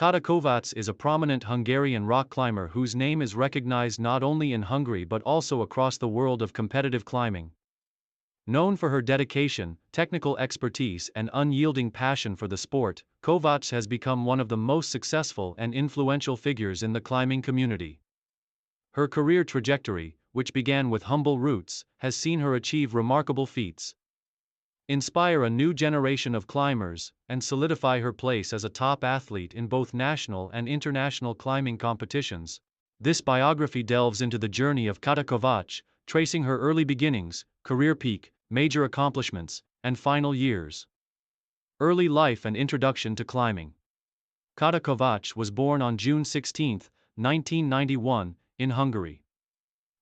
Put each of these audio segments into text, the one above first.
Kata Kóvács is a prominent Hungarian rock climber whose name is recognized not only in Hungary but also across the world of competitive climbing. Known for her dedication, technical expertise and unyielding passion for the sport, Kóvács has become one of the most successful and influential figures in the climbing community. Her career trajectory, which began with humble roots, has seen her achieve remarkable feats, inspire a new generation of climbers, and solidify her place as a top athlete in both national and international climbing competitions. This biography delves into the journey of Kata Kóvács, tracing her early beginnings, career peak, major accomplishments, and final years. Early life and introduction to climbing. Kata Kóvács was born on June 16, 1991, in Hungary.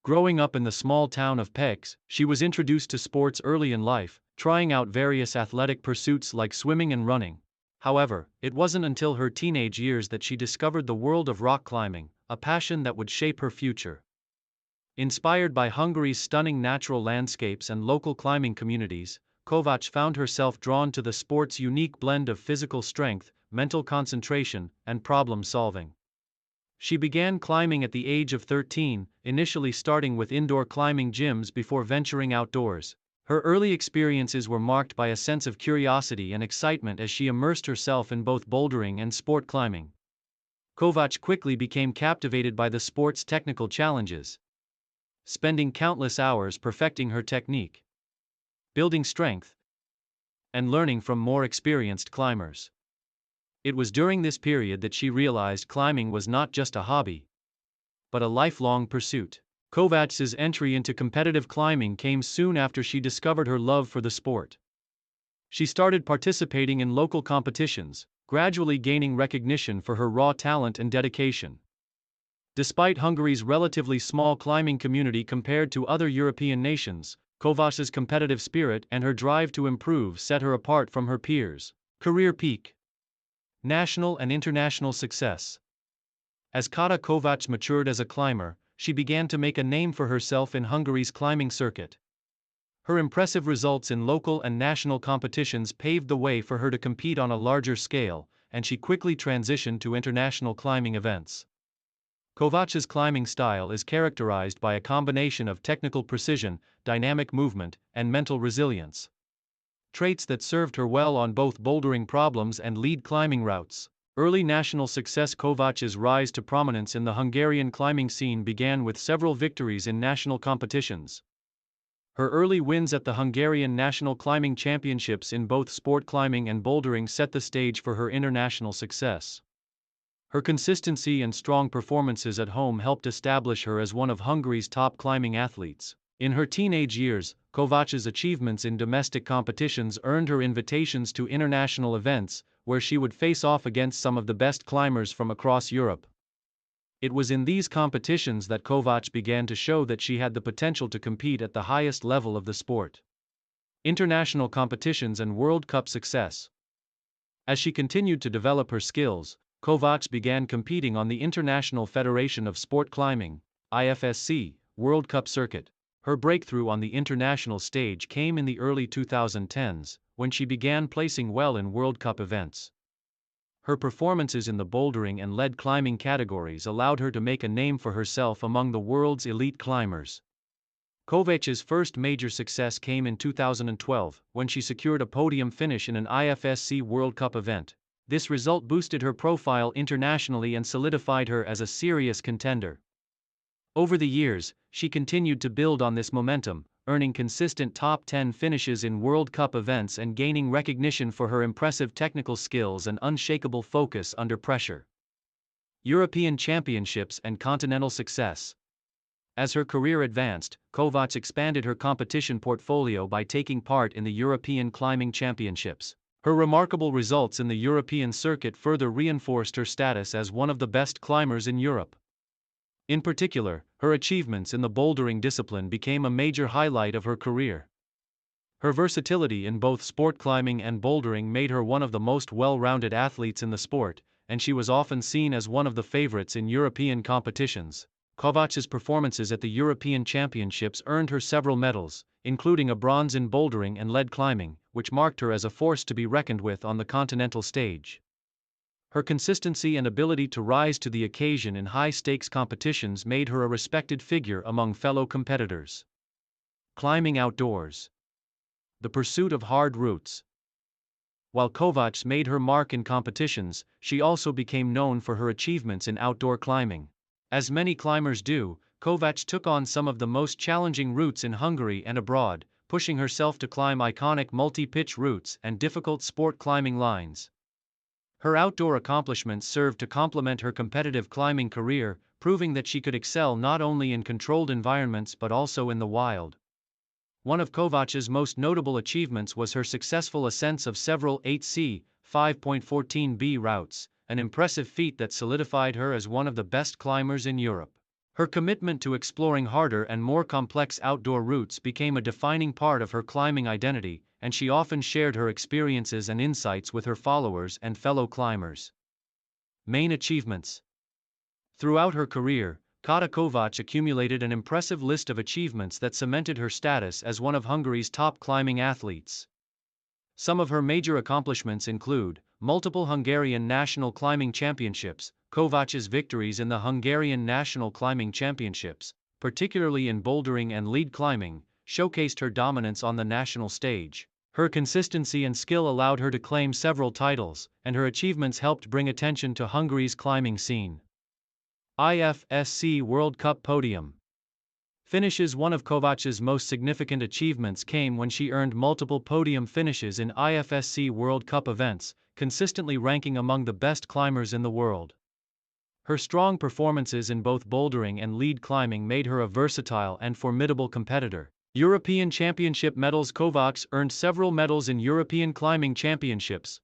Growing up in the small town of Pécs, she was introduced to sports early in life, trying out various athletic pursuits like swimming and running. However, it wasn't until her teenage years that she discovered the world of rock climbing, a passion that would shape her future. Inspired by Hungary's stunning natural landscapes and local climbing communities, Kóvács found herself drawn to the sport's unique blend of physical strength, mental concentration, and problem solving. She began climbing at the age of 13, initially starting with indoor climbing gyms before venturing outdoors. Her early experiences were marked by a sense of curiosity and excitement as she immersed herself in both bouldering and sport climbing. Kóvács quickly became captivated by the sport's technical challenges, spending countless hours perfecting her technique, building strength, and learning from more experienced climbers. It was during this period that she realized climbing was not just a hobby, but a lifelong pursuit. Kóvács's entry into competitive climbing came soon after she discovered her love for the sport. She started participating in local competitions, gradually gaining recognition for her raw talent and dedication. Despite Hungary's relatively small climbing community compared to other European nations, Kóvács's competitive spirit and her drive to improve set her apart from her peers. Career peak. National and international success. As Kata Kóvács matured as a climber, she began to make a name for herself in Hungary's climbing circuit. Her impressive results in local and national competitions paved the way for her to compete on a larger scale, and she quickly transitioned to international climbing events. Kóvács's climbing style is characterized by a combination of technical precision, dynamic movement, and mental resilience, traits that served her well on both bouldering problems and lead climbing routes. Early national success. Kóvács's rise to prominence in the Hungarian climbing scene began with several victories in national competitions. Her early wins at the Hungarian National Climbing Championships in both sport climbing and bouldering set the stage for her international success. Her consistency and strong performances at home helped establish her as one of Hungary's top climbing athletes. In her teenage years, Kóvács's achievements in domestic competitions earned her invitations to international events, where she would face off against some of the best climbers from across Europe. It was in these competitions that Kóvács began to show that she had the potential to compete at the highest level of the sport. International competitions and World Cup success. As she continued to develop her skills, Kóvács began competing on the International Federation of Sport Climbing (IFSC) World Cup circuit. Her breakthrough on the international stage came in the early 2010s, when she began placing well in World Cup events. Her performances in the bouldering and lead climbing categories allowed her to make a name for herself among the world's elite climbers. Kóvács's first major success came in 2012, when she secured a podium finish in an IFSC World Cup event. This result boosted her profile internationally and solidified her as a serious contender. Over the years, she continued to build on this momentum, earning consistent top 10 finishes in World Cup events and gaining recognition for her impressive technical skills and unshakable focus under pressure. European Championships and continental success. As her career advanced, Kóvács expanded her competition portfolio by taking part in the European Climbing Championships. Her remarkable results in the European circuit further reinforced her status as one of the best climbers in Europe. In particular, her achievements in the bouldering discipline became a major highlight of her career. Her versatility in both sport climbing and bouldering made her one of the most well-rounded athletes in the sport, and she was often seen as one of the favorites in European competitions. Kóvács's performances at the European Championships earned her several medals, including a bronze in bouldering and lead climbing, which marked her as a force to be reckoned with on the continental stage. Her consistency and ability to rise to the occasion in high-stakes competitions made her a respected figure among fellow competitors. Climbing outdoors. The pursuit of hard routes. While Kóvács made her mark in competitions, she also became known for her achievements in outdoor climbing. As many climbers do, Kóvács took on some of the most challenging routes in Hungary and abroad, pushing herself to climb iconic multi-pitch routes and difficult sport climbing lines. Her outdoor accomplishments served to complement her competitive climbing career, proving that she could excel not only in controlled environments but also in the wild. One of Kóvács's most notable achievements was her successful ascents of several 8C, 5.14b routes, an impressive feat that solidified her as one of the best climbers in Europe. Her commitment to exploring harder and more complex outdoor routes became a defining part of her climbing identity, and she often shared her experiences and insights with her followers and fellow climbers. Main achievements. Throughout her career, Kata Kóvács accumulated an impressive list of achievements that cemented her status as one of Hungary's top climbing athletes. Some of her major accomplishments include multiple Hungarian national climbing championships. Kóvács's victories in the Hungarian National Climbing Championships, particularly in bouldering and lead climbing, showcased her dominance on the national stage. Her consistency and skill allowed her to claim several titles, and her achievements helped bring attention to Hungary's climbing scene. IFSC World Cup podium. Finishes. One of Kóvács's most significant achievements came when she earned multiple podium finishes in IFSC World Cup events, consistently ranking among the best climbers in the world. Her strong performances in both bouldering and lead climbing made her a versatile and formidable competitor. European Championship medals. Kóvács earned several medals in European Climbing Championships,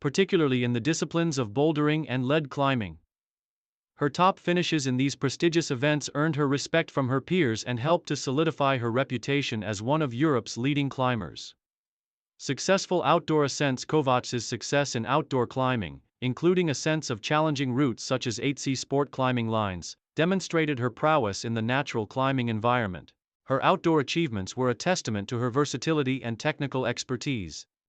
particularly in the disciplines of bouldering and lead climbing. Her top finishes in these prestigious events earned her respect from her peers and helped to solidify her reputation as one of Europe's leading climbers. Successful outdoor ascents. Kóvács's success in outdoor climbing, including ascents of challenging routes such as 8C sport climbing lines, demonstrated her prowess in the natural climbing environment. Her outdoor achievements were a testament to her versatility and technical expertise.